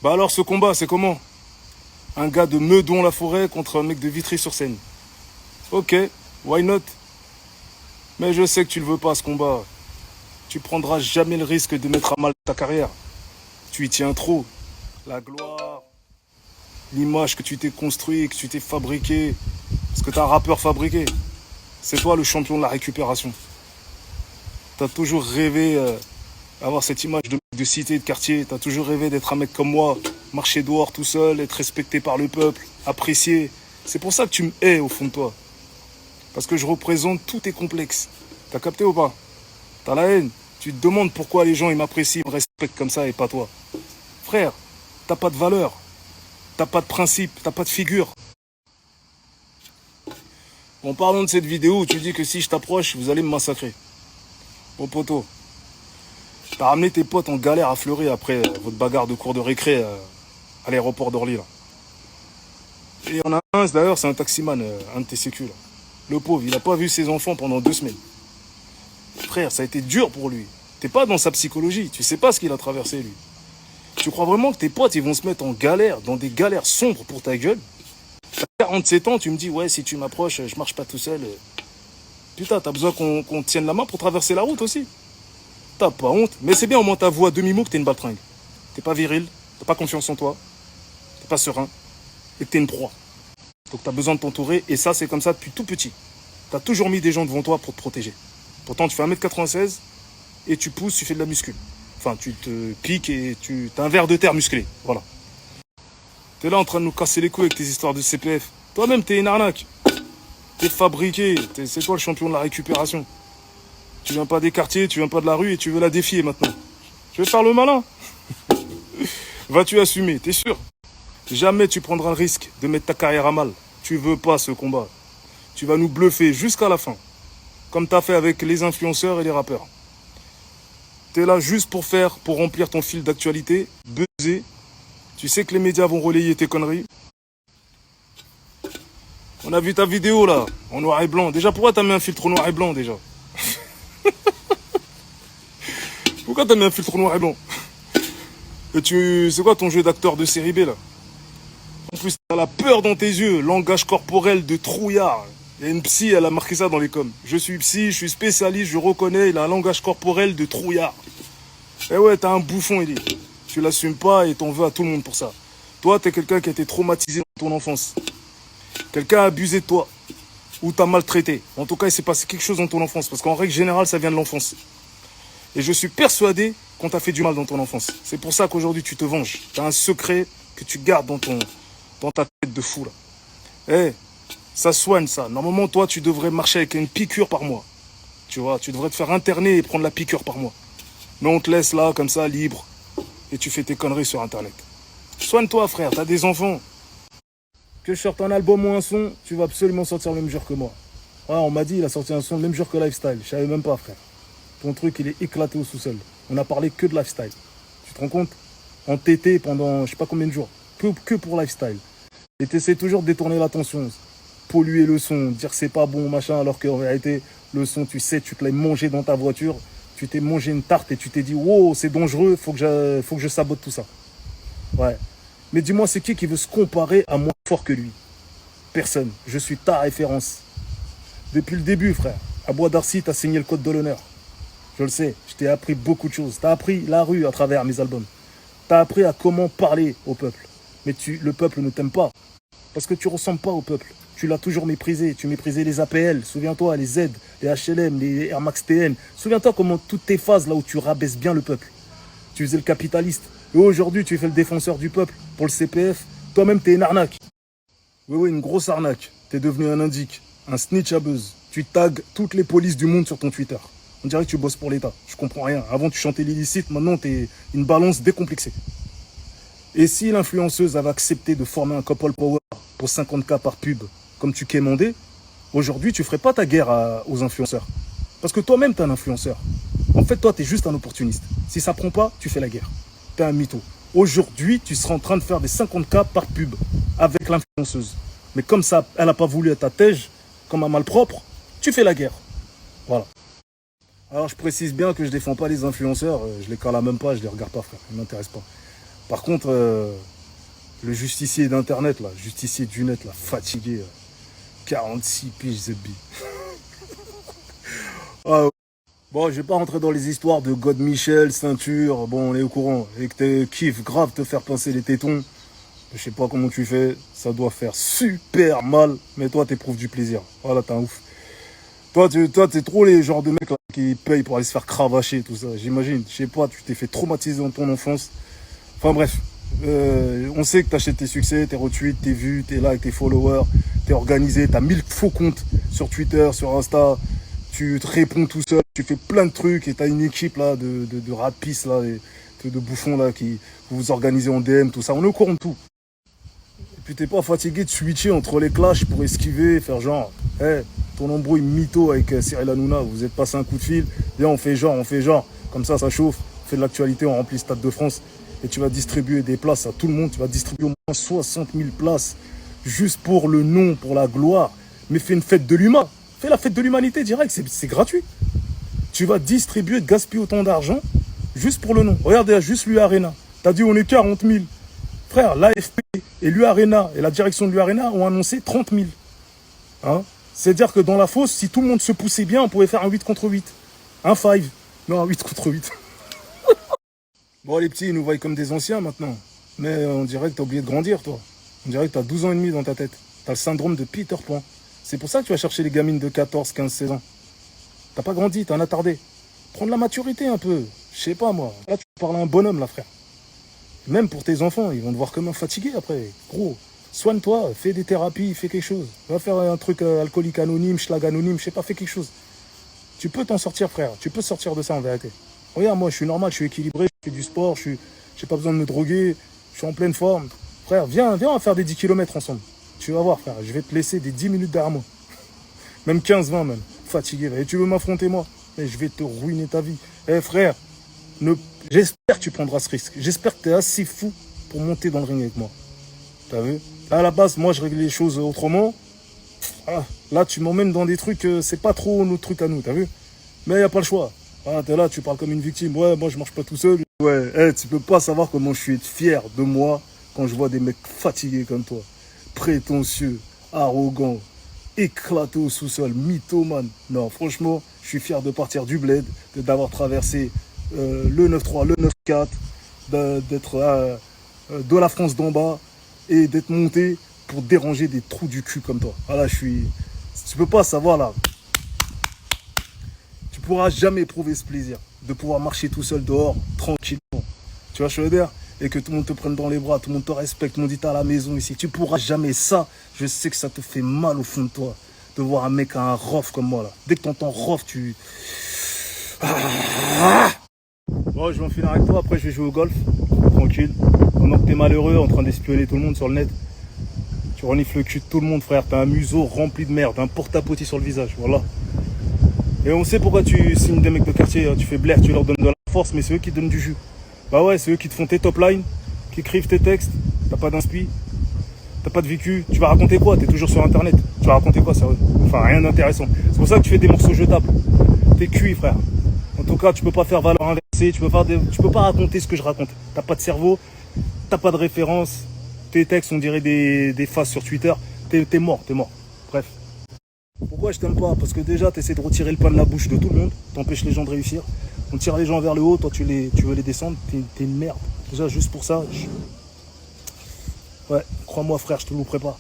Bah alors ce combat, c'est comment? Un gars de Meudon-la-Forêt contre un mec de Vitry-sur-Seine. Ok, why not? Mais je sais que tu le veux pas ce combat. Tu prendras jamais le risque de mettre à mal ta carrière. Tu y tiens trop. La gloire, l'image que tu t'es construit, que tu t'es fabriqué. Parce que t'es un rappeur fabriqué. C'est toi le champion de la récupération. T'as toujours rêvé d'avoir cette image de cité, de quartier. T'as toujours rêvé d'être un mec comme moi, marcher dehors tout seul, être respecté par le peuple, apprécié. C'est pour ça que tu me hais au fond de toi. Parce que je représente tous tes complexes. T'as capté ou pas? T'as la haine. Tu te demandes pourquoi les gens ils m'apprécient, ils me respectent comme ça et pas toi. Frère, t'as pas de valeur. T'as pas de principe, t'as pas de figure. Bon, parlons de cette vidéo où tu dis que si je t'approche, vous allez me massacrer. Bon poteau, t'as ramené tes potes en galère à Fleury après votre bagarre de cours de récré à l'aéroport d'Orly là. Et il y en a un, d'ailleurs, c'est un taximan, un de tes sécu là. Le pauvre, il a pas vu ses enfants pendant 2 semaines. Frère, ça a été dur pour lui. T'es pas dans sa psychologie, tu sais pas ce qu'il a traversé lui. Tu crois vraiment que tes potes ils vont se mettre en galère, dans des galères sombres pour ta gueule? T'as 47 ans, tu me dis ouais si tu m'approches, je marche pas tout seul. Putain, t'as besoin qu'on te tienne la main pour traverser la route aussi. T'as pas honte, mais c'est bien au moins ta voix à demi-mot que t'es une baltringue. T'es pas viril, t'as pas confiance en toi, t'es pas serein, et que t'es une proie. Donc t'as besoin de t'entourer, et ça c'est comme ça depuis tout petit. T'as toujours mis des gens devant toi pour te protéger. Pourtant tu fais 1m96, et tu pousses, tu fais de la muscu. Enfin, tu te piques et t'as un ver de terre musclé, voilà. T'es là en train de nous casser les couilles avec tes histoires de CPF. Toi-même, t'es une arnaque. T'es fabriqué. C'est toi le champion de la récupération. Tu viens pas des quartiers, tu viens pas de la rue et tu veux la défier maintenant. Je vais faire le malin. Vas-tu assumer, t'es sûr? Jamais tu prendras le risque de mettre ta carrière à mal. Tu veux pas ce combat. Tu vas nous bluffer jusqu'à la fin. Comme t'as fait avec les influenceurs et les rappeurs. T'es là juste pour remplir ton fil d'actualité, buzzer. Tu sais que les médias vont relayer tes conneries. On a vu ta vidéo là, en noir et blanc. Déjà, pourquoi t'as mis un filtre noir et blanc déjà? Pourquoi t'as mis un filtre noir et blanc? Et c'est quoi ton jeu d'acteur de série B là? En plus, t'as la peur dans tes yeux, langage corporel de trouillard. Il y a une psy, elle a marqué ça dans les coms. Je suis psy, je suis spécialiste, je reconnais, il a un langage corporel de trouillard. Eh ouais, t'as un bouffon, il dit. Tu l'assumes pas et t'en veux à tout le monde pour ça. Toi, t'es quelqu'un qui a été traumatisé dans ton enfance. Quelqu'un a abusé de toi. Ou t'a maltraité. En tout cas, il s'est passé quelque chose dans ton enfance. Parce qu'en règle générale, ça vient de l'enfance. Et je suis persuadé qu'on t'a fait du mal dans ton enfance. C'est pour ça qu'aujourd'hui, tu te venges. T'as un secret que tu gardes dans ta tête de fou, là. Eh, ça soigne, ça. Normalement, toi, tu devrais marcher avec une piqûre par mois. Tu vois, tu devrais te faire interner et prendre la piqûre par mois. Mais on te laisse là, comme ça, libre. Et tu fais tes conneries sur Internet. Soigne-toi, frère. T'as des enfants. Que je sorte un album ou un son, tu vas absolument sortir le même jour que moi. Ouais, on m'a dit, il a sorti un son le même jour que Lifestyle. Je savais même pas, frère. Ton truc, il est éclaté au sous-sol. On a parlé que de Lifestyle. Tu te rends compte? En TT pendant je sais pas combien de jours. Que pour Lifestyle. Et t'essaies toujours de détourner l'attention. Polluer le son, dire c'est pas bon, machin, alors qu'en réalité, le son, tu sais, tu te l'as mangé dans ta voiture. Tu t'es mangé une tarte et tu t'es dit, wow, c'est dangereux, faut que je sabote tout ça. Ouais. Mais dis-moi, c'est qui veut se comparer à moins fort que lui? Personne. Je suis ta référence. Depuis le début, frère. À Bois d'Arcy, t'as signé le code de l'honneur. Je le sais. Je t'ai appris beaucoup de choses. T'as appris la rue à travers mes albums. T'as appris à comment parler au peuple. Mais le peuple ne t'aime pas. Parce que tu ressembles pas au peuple. Tu l'as toujours méprisé. Tu méprisais les APL. Souviens-toi, les Z, les HLM, les Air Max TN. Souviens-toi comment toutes tes phases là où tu rabaisses bien le peuple. Tu faisais le capitaliste. Et aujourd'hui, tu fais le défenseur du peuple pour le CPF. Toi-même, t'es une arnaque. Oui, une grosse arnaque. T'es devenu un indique, un snitch à buzz. Tu tags toutes les polices du monde sur ton Twitter. On dirait que tu bosses pour l'État. Je comprends rien. Avant, tu chantais l'illicite. Maintenant, t'es une balance décomplexée. Et si l'influenceuse avait accepté de former un couple power pour 50K par pub, comme tu quémandais, aujourd'hui, tu ferais pas ta guerre aux influenceurs. Parce que toi-même, t'es un influenceur. En fait, toi, t'es juste un opportuniste. Si ça prend pas, tu fais la guerre. T'es un mytho. Aujourd'hui, tu seras en train de faire des 50K par pub avec l'influenceuse. Mais comme ça, elle n'a pas voulu être à tège, comme un malpropre, tu fais la guerre. Voilà. Alors, je précise bien que je défends pas les influenceurs. Je les cala même pas, je les regarde pas, frère. Ils m'intéressent pas. Par contre, le justicier d'internet, là, justicier du net, là, fatigué, 46 piges The Bee. Ah, bon, je vais pas rentrer dans les histoires de God Michel, ceinture, bon, on est au courant. Et que tu kiffes grave te faire pincer les tétons. Je sais pas comment tu fais, ça doit faire super mal, mais toi, t'éprouves du plaisir. Voilà, t'es un ouf. Toi, t'es trop les genres de mecs là, qui payent pour aller se faire cravacher, tout ça. J'imagine, je sais pas, tu t'es fait traumatiser dans ton enfance. Enfin bref, on sait que t'achètes tes succès, tes retweets, tes vues, tes likes, tes followers, t'es organisé, t'as 1000 faux comptes sur Twitter, sur Insta, tu te réponds tout seul, tu fais plein de trucs et t'as une équipe là de rapistes là, de bouffons là qui vous organisez en DM, tout ça. On est au courant de tout. Et puis t'es pas fatigué de switcher entre les clashs pour esquiver, faire genre, hey, ton embrouille mytho avec Cyril Hanouna, vous êtes passé un coup de fil, viens on fait genre, comme ça chauffe, on fait de l'actualité, on remplit le Stade de France et tu vas distribuer des places à tout le monde, tu vas distribuer au moins 60 000 places juste pour le nom, pour la gloire, mais fais une fête de l'humain, fais la fête de l'humanité direct, c'est gratuit. Tu vas distribuer, gaspiller autant d'argent juste pour le nom. Regarde, il y a juste l'U-Arena, t'as dit on est 40 000. Frère, l'AFP et l'U-Arena et la direction de l'U-Arena ont annoncé 30 000. Hein? C'est-à-dire que dans la fosse, si tout le monde se poussait bien, on pouvait faire un 8 contre 8. Un 5. Non, un 8 contre 8. Bon, les petits, ils nous voient comme des anciens maintenant. Mais on dirait que t'as oublié de grandir, toi. On dirait que t'as 12 ans et demi dans ta tête. T'as le syndrome de Peter Pan. C'est pour ça que tu vas chercher les gamines de 14, 15, 16 ans. T'as pas grandi, t'es un attardé. Prends de la maturité un peu. Je sais pas, moi. Là, tu parles à un bonhomme, là, frère. Même pour tes enfants, ils vont te voir comme un fatigué après. Gros, soigne-toi, fais des thérapies, fais quelque chose. Va faire un truc alcoolique anonyme, schlag anonyme, je sais pas, fais quelque chose. Tu peux t'en sortir, frère. Tu peux sortir de ça en vérité. Regarde, moi, je suis normal, je suis équilibré, je fais du sport, j'ai pas besoin de me droguer, je suis en pleine forme. Frère, viens, on va faire des 10 km ensemble. Tu vas voir, frère, je vais te laisser des 10 minutes derrière moi. Même 15, 20 même. Fatigué. Et tu veux m'affronter, moi? Et je vais te ruiner ta vie. Eh, frère, j'espère que tu prendras ce risque. J'espère que tu es assez fou pour monter dans le ring avec moi. T'as vu? Là, à la base, moi, je règle les choses autrement. Ah, là, tu m'emmènes dans des trucs, c'est pas trop notre truc à nous, t'as vu? Mais il n'y a pas le choix. Ah, t'es là, tu parles comme une victime. Ouais, moi, je marche pas tout seul. Ouais, tu peux pas savoir comment je suis fier de moi quand je vois des mecs fatigués comme toi. Prétentieux, arrogants, éclatés au sous-sol, mythomane. Non, franchement, je suis fier de partir du bled, d'avoir traversé le 9-3, le 9-4, d'être de la France d'en bas et d'être monté pour déranger des trous du cul comme toi. Voilà, je suis... Tu peux pas savoir là. Tu pourras jamais éprouver ce plaisir de pouvoir marcher tout seul dehors, tranquillement. Tu vois, je veux dire, et que tout le monde te prenne dans les bras, tout le monde te respecte, tout le monde dit t'es à la maison ici. Tu pourras jamais ça. Je sais que ça te fait mal au fond de toi de voir un mec à un rof comme moi là. Dès que t'entends rof, tu... Bon, je vais en finir avec toi, après je vais jouer au golf, tranquille. Pendant que t'es malheureux, en train d'espionner tout le monde sur le net. Tu renifles le cul de tout le monde, frère. T'as un museau rempli de merde, un porte-à-potis sur le visage, voilà. Et on sait pourquoi tu signes des mecs de quartier, hein. Tu fais blaire, tu leur donnes de la force, mais c'est eux qui te donnent du jus. Bah ouais, c'est eux qui te font tes top lines, qui écrivent tes textes. T'as pas d'inspi, t'as pas de vécu. Tu vas raconter quoi? T'es toujours sur internet. Tu vas raconter quoi, sérieux? Enfin, rien d'intéressant. C'est pour ça que tu fais des morceaux jetables. T'es cuit, frère. En tout cas, tu peux pas faire valeur inversée, tu peux pas raconter ce que je raconte. T'as pas de cerveau, t'as pas de référence. Tes textes, on dirait des faces sur Twitter. T'es mort. Bref. Pourquoi je t'aime pas? Parce que déjà, tu essaies de retirer le pain de la bouche de tout le monde, t'empêches les gens de réussir. On tire les gens vers le haut, toi tu veux les descendre, t'es une merde. Déjà, juste pour ça, ouais, crois-moi frère, je te louperai pas.